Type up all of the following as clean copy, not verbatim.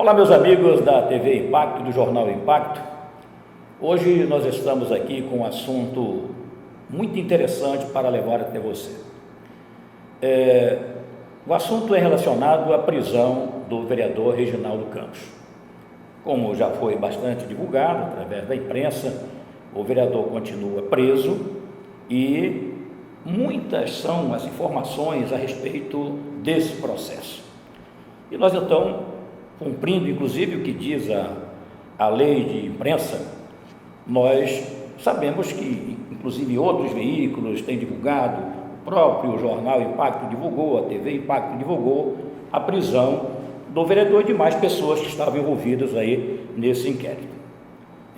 Olá, meus amigos da TV Impacto, do Jornal Impacto. Hoje nós estamos aqui com um assunto muito interessante para levar até você. O assunto é relacionado à prisão do vereador Reginaldo Campos. Como já foi bastante divulgado através da imprensa, o vereador continua preso e muitas são as informações a respeito desse processo. E nós então, cumprindo inclusive o que diz a lei de imprensa, nós sabemos que inclusive outros veículos têm divulgado, o próprio Jornal Impacto divulgou, a TV Impacto divulgou a prisão do vereador e de mais pessoas que estavam envolvidas aí nesse inquérito.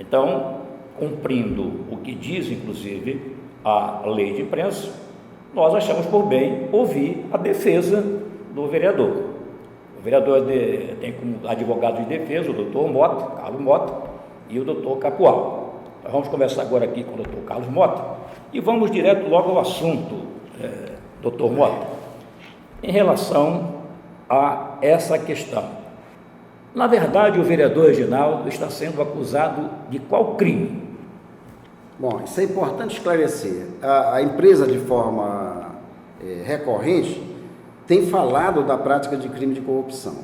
Então, cumprindo o que diz inclusive a lei de imprensa, nós achamos por bem ouvir a defesa do vereador. O vereador tem como advogado de defesa o doutor Mota, Carlos Mota, e o doutor Capoal. Nós vamos conversar agora aqui com o doutor Carlos Mota e vamos direto logo ao assunto, doutor Mota, em relação a essa questão. Na verdade, o vereador Reginaldo está sendo acusado de qual crime? Bom, isso é importante esclarecer. A empresa, de forma recorrente, tem falado da prática de crime de corrupção.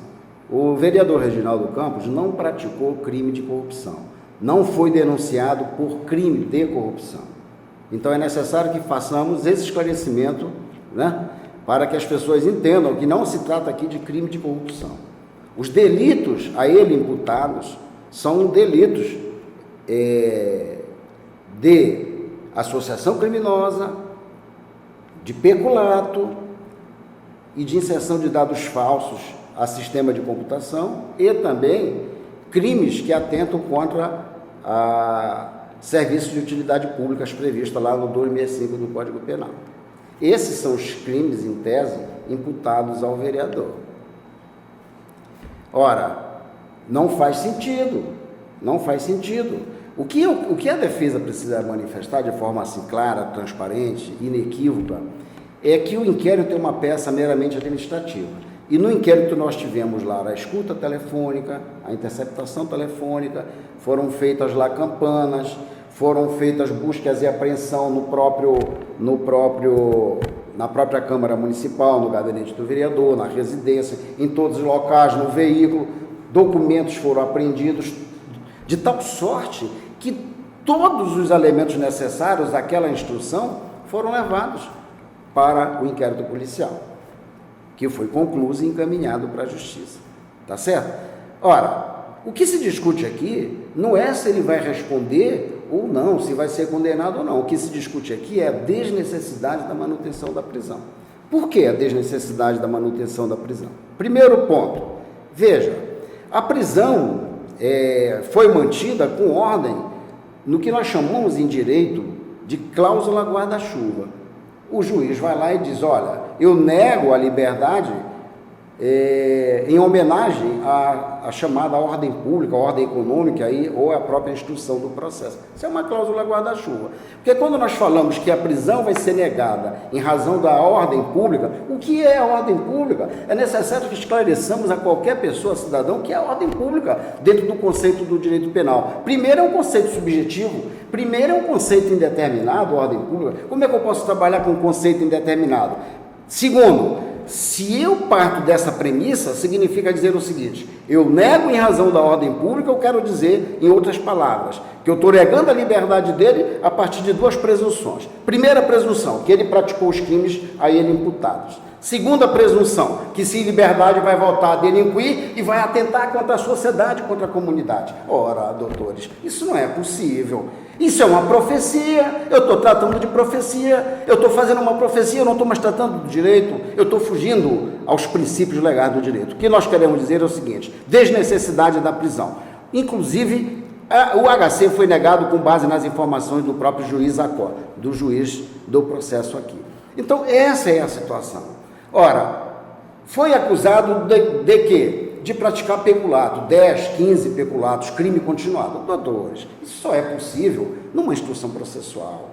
O vereador Reginaldo Campos não praticou crime de corrupção, não foi denunciado por crime de corrupção. Então é necessário que façamos esse esclarecimento, né, para que as pessoas entendam que não se trata aqui de crime de corrupção. Os delitos a ele imputados são delitos de associação criminosa, de peculato e de inserção de dados falsos a sistema de computação e também crimes que atentam contra serviços de utilidade pública previstos lá no 265 do Código Penal. Esses são os crimes, em tese, imputados ao vereador. Ora, não faz sentido. O que a defesa precisa manifestar de forma assim clara, transparente, inequívoca, é que o inquérito é uma peça meramente administrativa. E no inquérito nós tivemos lá a escuta telefônica, a interceptação telefônica, foram feitas lá campanas, foram feitas buscas e apreensão na própria Câmara Municipal, no gabinete do vereador, na residência, em todos os locais, no veículo, documentos foram apreendidos, de tal sorte que todos os elementos necessários àquela instrução foram levados para o inquérito policial, que foi concluído e encaminhado para a justiça. Tá certo? Ora, o que se discute aqui não é se ele vai responder ou não, se vai ser condenado ou não. O que se discute aqui é a desnecessidade da manutenção da prisão. Por que a desnecessidade da manutenção da prisão? Primeiro ponto, veja, a prisão foi mantida com ordem no que nós chamamos em direito de cláusula guarda-chuva. O juiz vai lá e diz, olha, eu nego a liberdade em homenagem à chamada ordem pública, ordem econômica ou a própria instrução do processo. Isso é uma cláusula guarda-chuva. Porque quando nós falamos que a prisão vai ser negada em razão da ordem pública, o que é a ordem pública? É necessário que esclareçamos a qualquer pessoa, cidadão, que é a ordem pública dentro do conceito do direito penal. Primeiro é um conceito subjetivo, primeiro é um conceito indeterminado, ordem pública. Como é que eu posso trabalhar com um conceito indeterminado? Segundo, se eu parto dessa premissa, significa dizer o seguinte, eu nego em razão da ordem pública, eu quero dizer, em outras palavras, que eu estou negando a liberdade dele a partir de duas presunções. Primeira presunção, que ele praticou os crimes a ele imputados. Segunda presunção, que se liberdade vai voltar a delinquir e vai atentar contra a sociedade, contra a comunidade. Ora, doutores, isso não é possível. Isso é uma profecia, eu estou tratando de profecia, eu estou fazendo uma profecia, eu não estou mais tratando do direito, eu estou fugindo aos princípios legais do direito. O que nós queremos dizer é o seguinte, desnecessidade da prisão. Inclusive, o HC foi negado com base nas informações do próprio juiz Acó, do juiz do processo aqui. Então, essa é a situação. Ora, foi acusado de quê? De praticar peculato, 10, 15 peculatos, crime continuado. Doutores, isso só é possível numa instrução processual.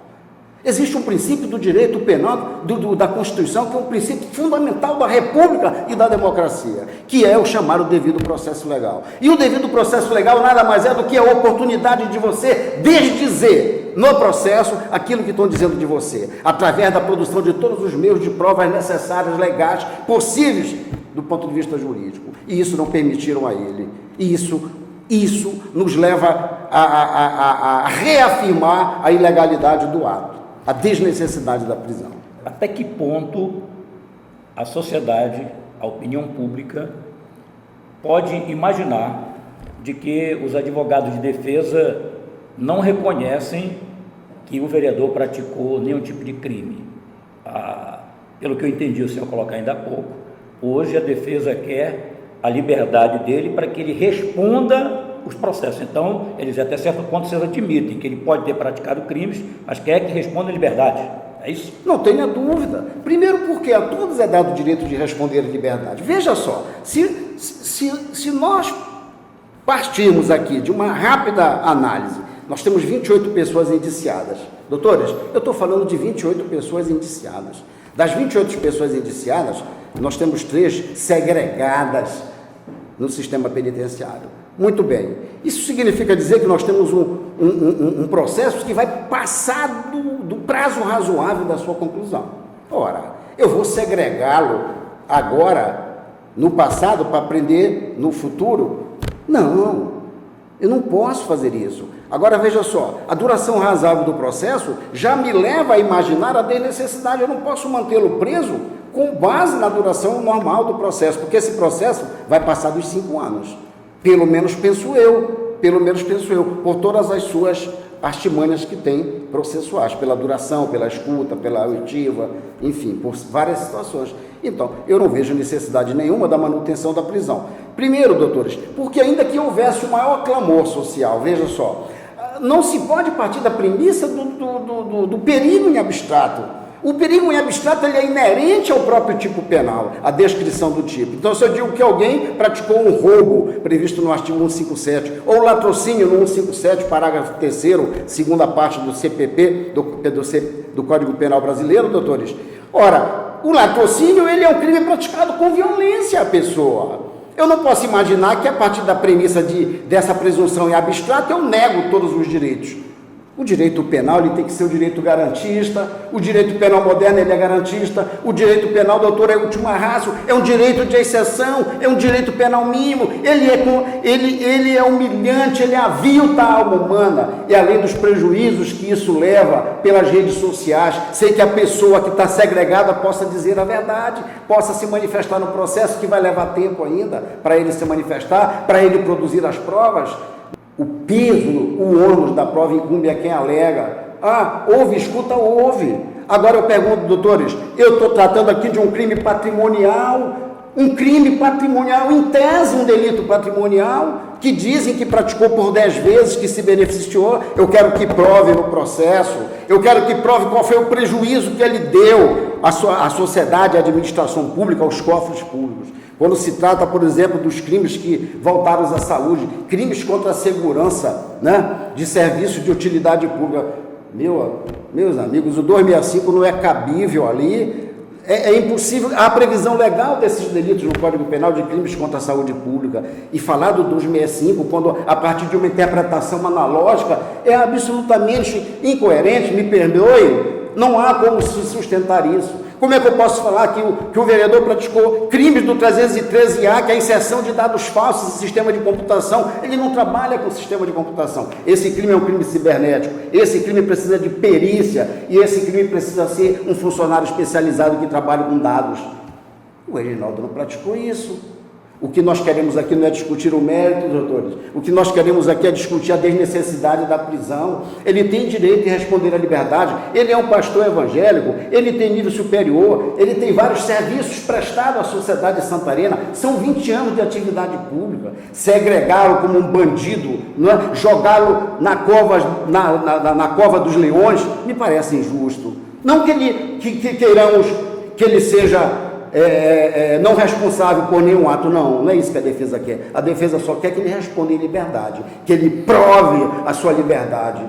Existe um princípio do direito penal, da Constituição, que é um princípio fundamental da República e da democracia, que é o chamado devido processo legal. E o devido processo legal nada mais é do que a oportunidade de você desdizer no processo aquilo que estão dizendo de você, através da produção de todos os meios de provas necessárias, legais, possíveis do ponto de vista jurídico. E isso não permitiram a ele. E isso nos leva a reafirmar a ilegalidade do ato, a desnecessidade da prisão. Até que ponto a sociedade, a opinião pública, pode imaginar de que os advogados de defesa não reconhecem que o vereador praticou nenhum tipo de crime? Pelo que eu entendi o senhor colocar ainda há pouco, hoje a defesa quer a liberdade dele para que ele responda os processos. Então, eles até certo ponto se admitem que ele pode ter praticado crimes, mas quer que responda em liberdade. É isso? Não tenha dúvida. Primeiro porque a todos é dado o direito de responder em liberdade. Veja só, se nós partirmos aqui de uma rápida análise, nós temos 28 pessoas indiciadas. Doutores, eu estou falando de 28 pessoas indiciadas. Das 28 pessoas indiciadas, nós temos 3 segregadas no sistema penitenciário. Muito bem. Isso significa dizer que nós temos um processo que vai passar do prazo razoável da sua conclusão. Ora, eu vou segregá-lo agora, no passado, para aprender no futuro? Não, eu não posso fazer isso. Agora, veja só, a duração razoável do processo já me leva a imaginar a desnecessidade. Eu não posso mantê-lo preso com base na duração normal do processo, porque esse processo vai passar dos 5 anos. Pelo menos penso eu, por todas as suas artimanhas que tem processuais, pela duração, pela escuta, pela auditiva, enfim, por várias situações. Então, eu não vejo necessidade nenhuma da manutenção da prisão. Primeiro, doutores, porque ainda que houvesse o maior clamor social, veja só, não se pode partir da premissa do perigo em abstrato. O perigo em abstrato ele é inerente ao próprio tipo penal, a descrição do tipo. Então, se eu digo que alguém praticou um roubo, previsto no artigo 157, ou latrocínio no 157, parágrafo 3º, segunda parte do CPP, do Código Penal Brasileiro, doutores, ora, o latrocínio ele é um crime praticado com violência à pessoa. Eu não posso imaginar que a partir da premissa dessa presunção em abstrato eu nego todos os direitos. O direito penal ele tem que ser o direito garantista, o direito penal moderno ele é garantista, o direito penal, doutor, é última ratio, é um direito de exceção, é um direito penal mínimo, ele é humilhante, ele avilta a alma humana, e além dos prejuízos que isso leva pelas redes sociais, sem que a pessoa que está segregada possa dizer a verdade, possa se manifestar no processo, que vai levar tempo ainda para ele se manifestar, para ele produzir as provas. O peso, o ônus da prova incumbe a quem alega. Houve, escuta, houve. Agora eu pergunto, doutores, eu estou tratando aqui de um crime patrimonial, em tese um delito patrimonial, que dizem que praticou por 10 vezes, que se beneficiou. Eu quero que prove no processo, eu quero que prove qual foi o prejuízo que ele deu à sociedade, à administração pública, aos cofres públicos. Quando se trata, por exemplo, dos crimes que voltados à saúde, crimes contra a segurança, de serviço de utilidade pública. Meus amigos, o 265 não é cabível ali, é impossível. Há previsão legal desses delitos no Código Penal de crimes contra a saúde pública. E falar do 265, quando a partir de uma interpretação analógica, é absolutamente incoerente, me perdoe, não há como se sustentar isso. Como é que eu posso falar que o vereador praticou crimes do 313-A, que é a inserção de dados falsos em sistema de computação? Ele não trabalha com sistema de computação. Esse crime é um crime cibernético, esse crime precisa de perícia, e esse crime precisa ser um funcionário especializado que trabalha com dados. O Reginaldo não praticou isso. O que nós queremos aqui não é discutir o mérito, doutores. O que nós queremos aqui é discutir a desnecessidade da prisão. Ele tem direito de responder à liberdade. Ele é um pastor evangélico, ele tem nível superior, ele tem vários serviços prestados à sociedade santarena. São 20 anos de atividade pública. Segregá-lo como um bandido, jogá-lo na cova dos leões, me parece injusto. Não que queiramos que ele seja não responsável por nenhum ato, não é isso que a defesa quer. A defesa só quer que ele responda em liberdade, que ele prove a sua liberdade.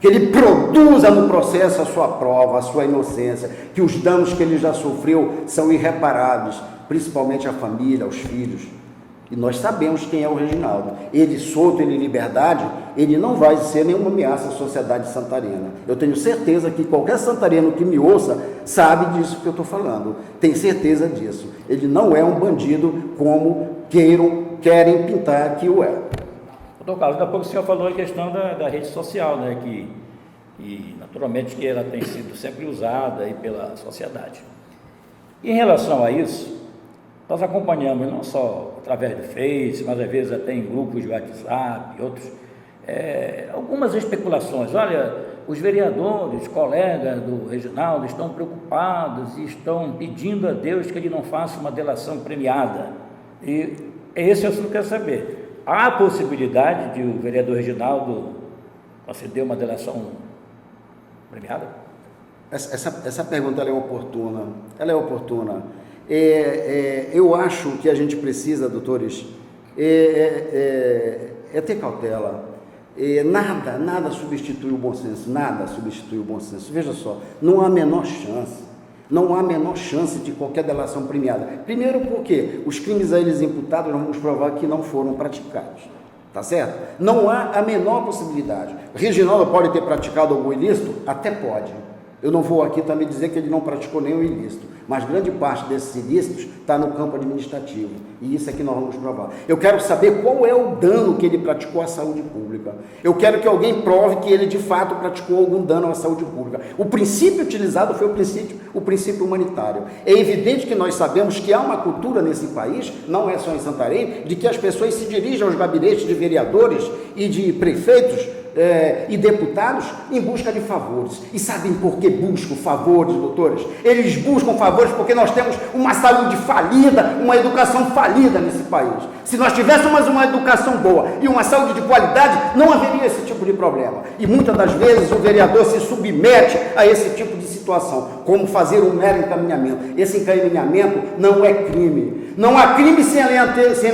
que ele produza no processo a sua prova, a sua inocência, que os danos que ele já sofreu são irreparáveis, principalmente à família, aos filhos. E nós sabemos quem é o Reginaldo. Ele solto, ele em liberdade, ele não vai ser nenhuma ameaça à sociedade santarena. Eu tenho certeza que qualquer santareno que me ouça sabe disso que eu estou falando. Tem certeza disso. Ele não é um bandido como querem pintar que o é. Doutor Carlos, daqui a pouco o senhor falou a questão da rede social, né, que naturalmente que ela tem sido sempre usada aí pela sociedade. Em relação a isso, nós acompanhamos não só através do Face, mas às vezes até em grupos de WhatsApp e outros, algumas especulações. Olha, os vereadores, colegas do Reginaldo estão preocupados e estão pedindo a Deus que ele não faça uma delação premiada. E esse eu só quero saber. Há a possibilidade de o vereador Reginaldo conceder uma delação premiada? Essa pergunta ela é oportuna. Ela é oportuna. Eu acho que a gente precisa, doutores, ter cautela. Nada substitui o bom senso. Nada substitui o bom senso. Veja só, não há a menor chance. Não há a menor chance de qualquer delação premiada. Primeiro porque os crimes a eles imputados nós vamos provar que não foram praticados. Tá certo? Não há a menor possibilidade. Reginaldo pode ter praticado algum ilícito? Até pode. Eu não vou aqui também dizer que ele não praticou nenhum ilícito, mas grande parte desses ilícitos está no campo administrativo, e isso é que nós vamos provar. Eu quero saber qual é o dano que ele praticou à saúde pública. Eu quero que alguém prove que ele de fato praticou algum dano à saúde pública. O princípio utilizado foi o princípio humanitário. É evidente que nós sabemos que há uma cultura nesse país, não é só em Santarém, de que as pessoas se dirigem aos gabinetes de vereadores e de prefeitos e deputados em busca de favores. E sabem por que buscam favores, doutores? Eles buscam favores porque nós temos uma saúde falida, uma educação falida nesse país. Se nós tivéssemos uma educação boa e uma saúde de qualidade, não haveria esse tipo de problema. E muitas das vezes o vereador se submete a esse tipo de situação, como fazer um mero encaminhamento. Esse encaminhamento não é crime. Não há crime sem lei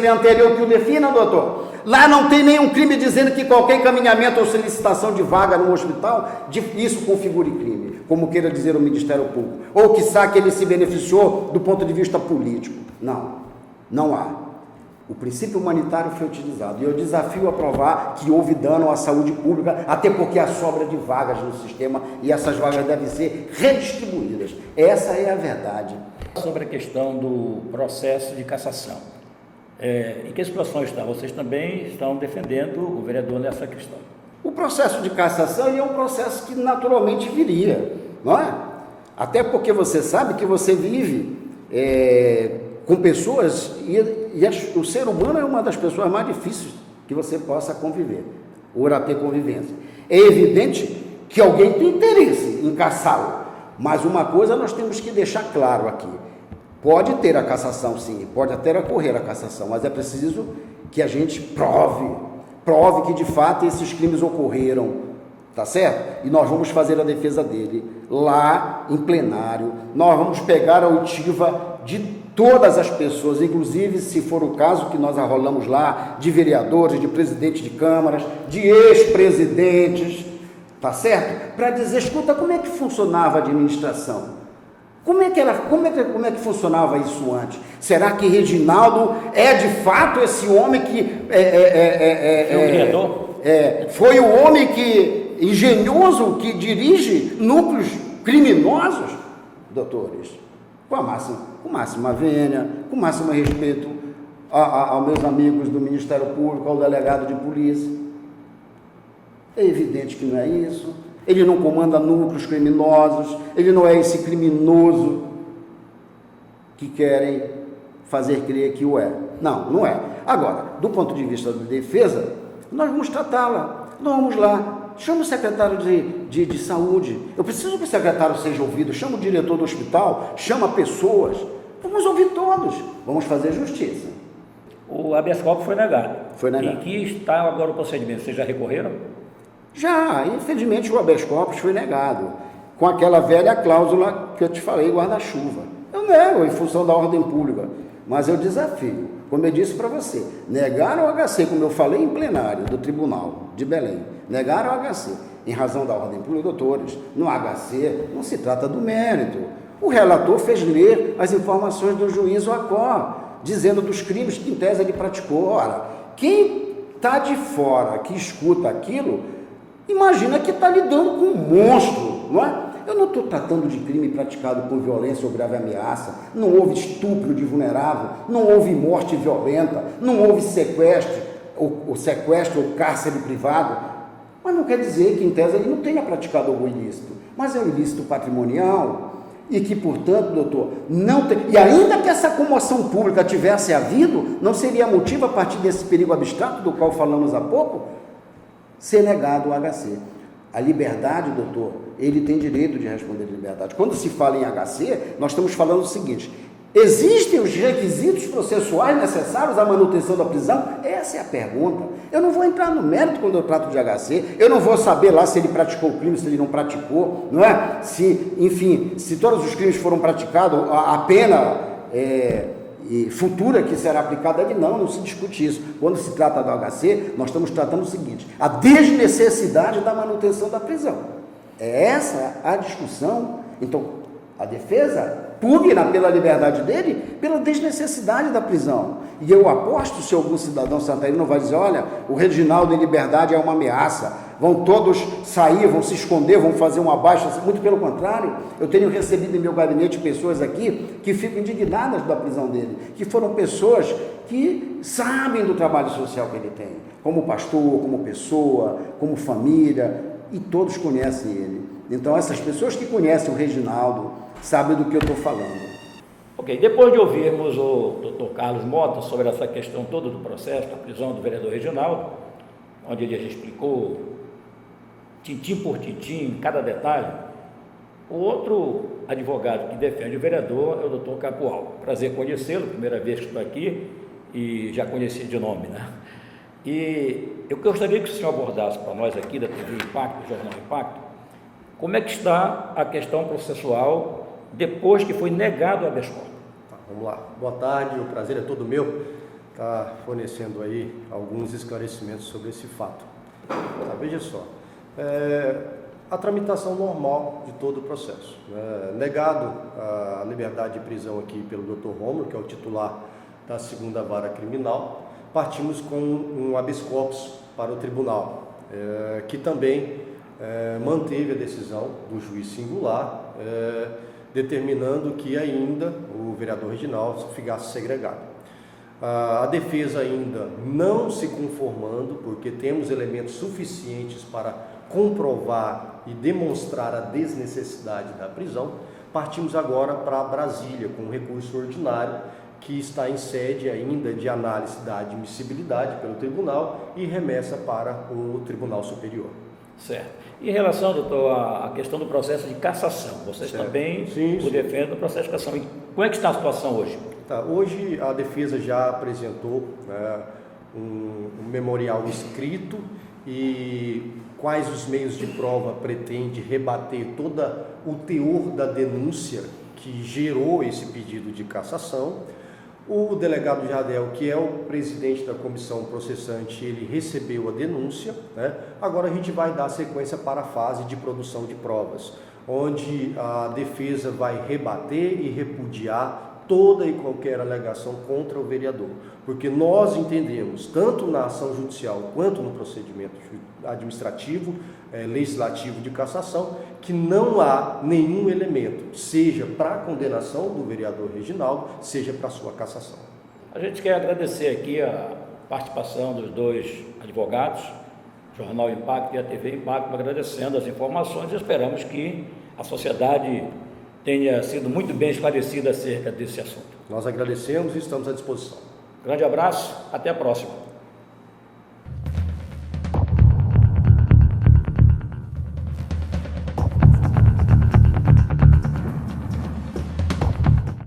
anterior que o defina, doutor. Lá não tem nenhum crime dizendo que qualquer encaminhamento ou solicitação de vaga no hospital, isso configure crime, como queira dizer o Ministério Público, ou quiçá que ele se beneficiou do ponto de vista político. Não há. O princípio humanitário foi utilizado, e eu desafio a provar que houve dano à saúde pública, até porque há sobra de vagas no sistema, e essas vagas devem ser redistribuídas. Essa é a verdade. Sobre a questão do processo de cassação. Em que situação está? Vocês também estão defendendo o vereador nessa questão. O processo de cassação é um processo que naturalmente viria, não é? Até porque você sabe que você vive com pessoas o ser humano é uma das pessoas mais difíceis que você possa conviver, ou ter convivência. É evidente que alguém tem interesse em cassá-lo, mas uma coisa nós temos que deixar claro aqui. Pode ter a cassação, sim, pode até ocorrer a cassação, mas é preciso que a gente prove que de fato esses crimes ocorreram, tá certo? E nós vamos fazer a defesa dele lá em plenário, nós vamos pegar a oitiva de todas as pessoas, inclusive, se for o caso que nós arrolamos lá, de vereadores, de presidentes de câmaras, de ex-presidentes, tá certo? Para dizer, escuta, como é que funcionava a administração? Como é que funcionava isso antes? Será que Reginaldo é de fato esse homem que foi o homem que engenhoso que dirige núcleos criminosos? Doutores, com máxima vênia, com máximo respeito aos meus amigos do Ministério Público, ao delegado de polícia. É evidente que não é isso. Ele não comanda núcleos criminosos, ele não é esse criminoso que querem fazer crer que o é. Não é. Agora, do ponto de vista da defesa, nós vamos tratá-la. Nós vamos lá, chama o secretário de saúde, eu preciso que o secretário seja ouvido, chama o diretor do hospital, chama pessoas, vamos ouvir todos, vamos fazer justiça. O habeas corpus foi negado. Foi negado. E que está agora o procedimento, vocês já recorreram? Já, infelizmente o habeas corpus foi negado, com aquela velha cláusula que eu te falei, guarda-chuva. Eu nego em função da ordem pública, mas eu desafio, como eu disse para você, negaram o HC, como eu falei em plenário do Tribunal de Belém, negaram o HC, em razão da ordem pública, doutores, no HC não se trata do mérito. O relator fez ler as informações do juiz Ocó, dizendo dos crimes que em tese ele praticou. Ora, quem está de fora, que escuta aquilo, imagina que está lidando com um monstro, não é? Eu não estou tratando de crime praticado com violência ou grave ameaça, não houve estupro de vulnerável, não houve morte violenta, não houve sequestro ou cárcere privado, mas não quer dizer que em tese ele não tenha praticado algum ilícito, mas é um ilícito patrimonial e que, portanto, doutor, não tem, e ainda que essa comoção pública tivesse havido, não seria motivo, a partir desse perigo abstrato do qual falamos há pouco, ser negado o HC. A liberdade, doutor, ele tem direito de responder de liberdade. Quando se fala em HC, nós estamos falando o seguinte: existem os requisitos processuais necessários à manutenção da prisão? Essa é a pergunta. Eu não vou entrar no mérito quando eu trato de HC, eu não vou saber lá se ele praticou o crime, se ele não praticou, não é? Se, enfim, se todos os crimes foram praticados, a pena futura que será aplicada ali, não se discute isso. Quando se trata do HC, nós estamos tratando o seguinte: a desnecessidade da manutenção da prisão. É essa a discussão. Então, a defesa pugna pela liberdade dele, pela desnecessidade da prisão. E eu aposto, se algum cidadão santarino vai dizer: olha, o Reginaldo em liberdade é uma ameaça, vão todos sair, vão se esconder, vão fazer uma baixa. Muito pelo contrário, eu tenho recebido em meu gabinete pessoas aqui que ficam indignadas da prisão dele, que foram pessoas que sabem do trabalho social que ele tem, como pastor, como pessoa, como família, e todos conhecem ele. Então, essas pessoas que conhecem o Reginaldo sabem do que eu estou falando. Ok, depois de ouvirmos o doutor Carlos Mota sobre essa questão toda do processo, da prisão do vereador Reginaldo, onde ele já explicou tintim por tintim, cada detalhe, o outro advogado que defende o vereador é o doutor Capoal. Prazer conhecê-lo, primeira vez que estou aqui e já conheci de nome, né? E eu gostaria que o senhor abordasse para nós aqui da TV Impacto, do Jornal Impacto, como é que está a questão processual depois que foi negado o habeas corpus. Tá, vamos lá. Boa tarde, o prazer é todo meu estar fornecendo aí alguns esclarecimentos sobre esse fato. Tá, veja só, a tramitação normal de todo o processo. Negado a liberdade de prisão aqui pelo Dr. Rômulo, que é o titular da 2ª Vara Criminal, partimos com um habeas corpus para o tribunal, que também manteve a decisão do juiz singular, determinando que ainda o vereador Reginaldo ficasse segregado. A defesa ainda não se conformando, porque temos elementos suficientes para comprovar e demonstrar a desnecessidade da prisão, partimos agora para Brasília com um recurso ordinário que está em sede ainda de análise da admissibilidade pelo tribunal e remessa para o Tribunal Superior. Certo. Em relação, doutor, à questão do processo de cassação, vocês certo. Também o defendem do processo de cassação. E como é que está a situação hoje? Tá, hoje a defesa já apresentou um memorial escrito e quais os meios de prova pretende rebater todo o teor da denúncia que gerou esse pedido de cassação. O delegado Jardel, que é o presidente da comissão processante, ele recebeu a denúncia, né? Agora a gente vai dar sequência para a fase de produção de provas, onde a defesa vai rebater e repudiar toda e qualquer alegação contra o vereador, porque nós entendemos, tanto na ação judicial quanto no procedimento administrativo, legislativo de cassação, que não há nenhum elemento, seja para a condenação do vereador Reginaldo, seja para a sua cassação. A gente quer agradecer aqui a participação dos dois advogados, Jornal Impacto e a TV Impacto, agradecendo as informações e esperamos que a sociedade tenha sido muito bem esclarecida acerca desse assunto. Nós agradecemos e estamos à disposição. Grande abraço, até a próxima.